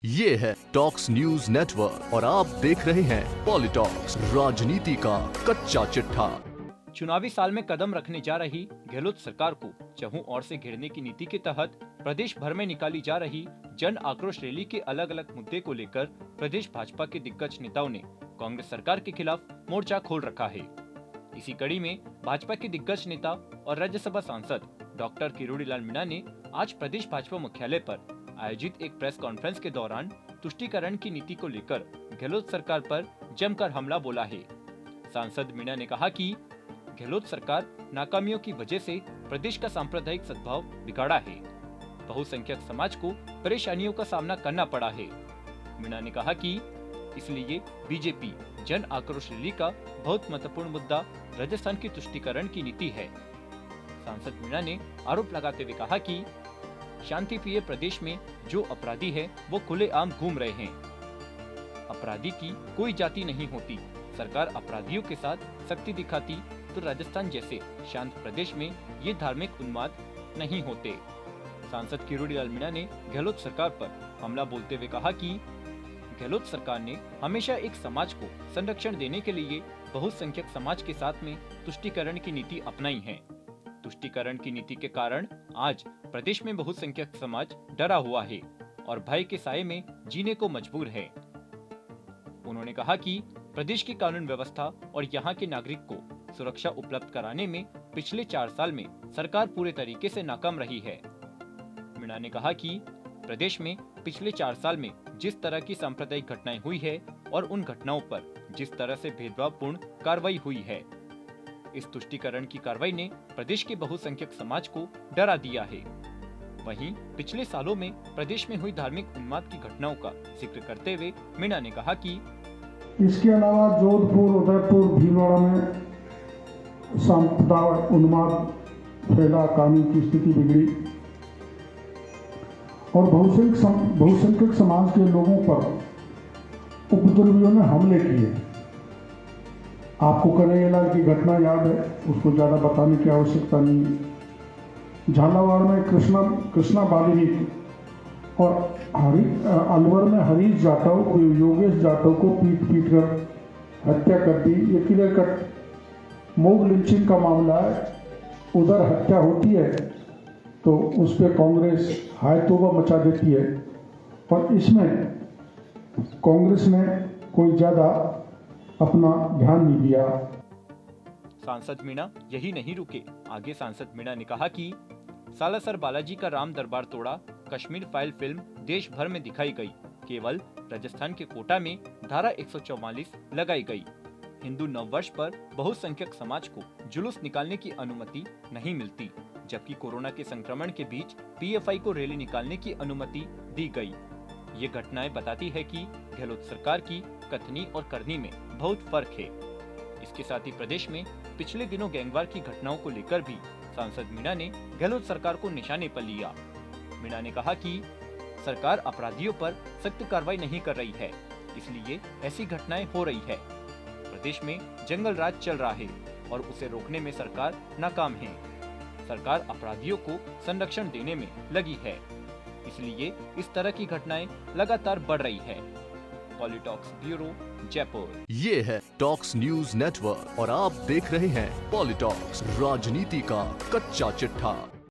ये है talks news network और आप देख रहे हैं पॉलिटॉक्स, राजनीति का कच्चा चिट्ठा। चुनावी साल में कदम रखने जा रही गहलोत सरकार को चहुं ओर से घेरने की नीति के तहत प्रदेश भर में निकाली जा रही जन आक्रोश रैली के अलग अलग मुद्दे को लेकर प्रदेश भाजपा के दिग्गज नेताओं ने कांग्रेस सरकार के खिलाफ मोर्चा खोल रखा है। इसी कड़ी में भाजपा के दिग्गज नेता और राज्यसभा सांसद डॉक्टर किरोड़ीलाल मीणा ने आज प्रदेश भाजपा मुख्यालय पर आयोजित एक प्रेस कॉन्फ्रेंस के दौरान तुष्टीकरण की नीति को लेकर गहलोत सरकार पर जमकर हमला बोला है। सांसद मीणा ने कहा कि गहलोत सरकार नाकामियों की वजह से प्रदेश का सांप्रदायिक सद्भाव बिगाड़ा है। बहुसंख्यक समाज को परेशानियों का सामना करना पड़ा है। मीणा ने कहा कि इसलिए बीजेपी जन आक्रोश रैली का बहुत महत्वपूर्ण मुद्दा राजस्थान की तुष्टीकरण की नीति है। सांसद मीणा ने आरोप लगाते हुए कहा कि शांति प्रिय प्रदेश में जो अपराधी है वो खुलेआम घूम रहे हैं। अपराधी की कोई जाति नहीं होती। सरकार अपराधियों के साथ सख्ती दिखाती तो राजस्थान जैसे शांत प्रदेश में ये धार्मिक उन्माद नहीं होते। सांसद किरोड़ीलाल मीणा ने गहलोत सरकार पर हमला बोलते हुए कहा कि गहलोत सरकार ने हमेशा एक समाज को संरक्षण देने के लिए बहुसंख्यक समाज के साथ में तुष्टीकरण की नीति अपनाई है। तुष्टीकरण की नीति के कारण आज प्रदेश में बहुसंख्यक समाज डरा हुआ है और भय के साये में जीने को मजबूर है। उन्होंने कहा कि प्रदेश की कानून व्यवस्था और यहाँ के नागरिक को सुरक्षा उपलब्ध कराने में पिछले 4 साल में सरकार पूरे तरीके से नाकाम रही है। मीणा ने कहा कि प्रदेश में पिछले 4 साल में जिस तरह की सांप्रदायिक घटनाएं हुई है और उन घटनाओं पर जिस तरह से भेदभावपूर्ण कार्रवाई हुई है, इस तुष्टीकरण की कार्रवाई ने प्रदेश के बहुसंख्यक समाज को डरा दिया है। वहीं पिछले सालों में प्रदेश में हुई धार्मिक उन्माद की घटनाओं का जिक्र करते हुए मीणा ने कहा कि इसके अलावा जोधपुर, उदयपुर, भीलवाड़ा में सांप्रदायिक उन्माद फैला, कानून की स्थिति बिगड़ी और बहुसंख्यक समाज के लोगों पर उपद्रवियों ने हमले किए। आपको कन्हैयालाल की घटना याद है, उसको ज़्यादा बताने की आवश्यकता नहीं है। झालावाड़ में कृष्णा बालिनी और अलवर में हरीश जाटव को, योगेश जाटव को पीट कर हत्या कर दी। ये क्लियर कट मोग लिंचिंग का मामला है। उधर हत्या होती है तो उस पर कांग्रेस हाय तौबा मचा देती है और इसमें कांग्रेस ने कोई ज़्यादा अपना ध्यान नहीं दिया। सांसद मीणा यही नहीं रुके। आगे सांसद मीणा ने कहा कि सालासर बालाजी का राम दरबार तोड़ा कश्मीर फाइल फिल्म देश भर में दिखाई गई। केवल राजस्थान के कोटा में धारा 144 लगाई गई। हिंदू नववर्ष पर बहुसंख्यक समाज को जुलूस निकालने की अनुमति नहीं मिलती, जबकि कोरोना के संक्रमण के बीच पीएफआई को रैली निकालने की अनुमति दी गई। ये घटनाएं बताती है कि गहलोत सरकार की कथनी और करनी में बहुत फर्क है। इसके साथ ही प्रदेश में पिछले दिनों गैंगवार की घटनाओं को लेकर भी सांसद मीणा ने गहलोत सरकार को निशाने पर लिया। मीणा ने कहा कि सरकार अपराधियों पर सख्त कार्रवाई नहीं कर रही है, इसलिए ऐसी घटनाएं हो रही है। प्रदेश में जंगल राज चल रहा है और उसे रोकने में सरकार नाकाम है। सरकार अपराधियों को संरक्षण देने में लगी है, इसलिए इस तरह की घटनाएं लगातार बढ़ रही है। पॉलिटॉक्स ब्यूरो, जयपुर। ये है टॉक्स न्यूज नेटवर्क और आप देख रहे हैं पॉलिटॉक्स, राजनीति का कच्चा चिट्ठा।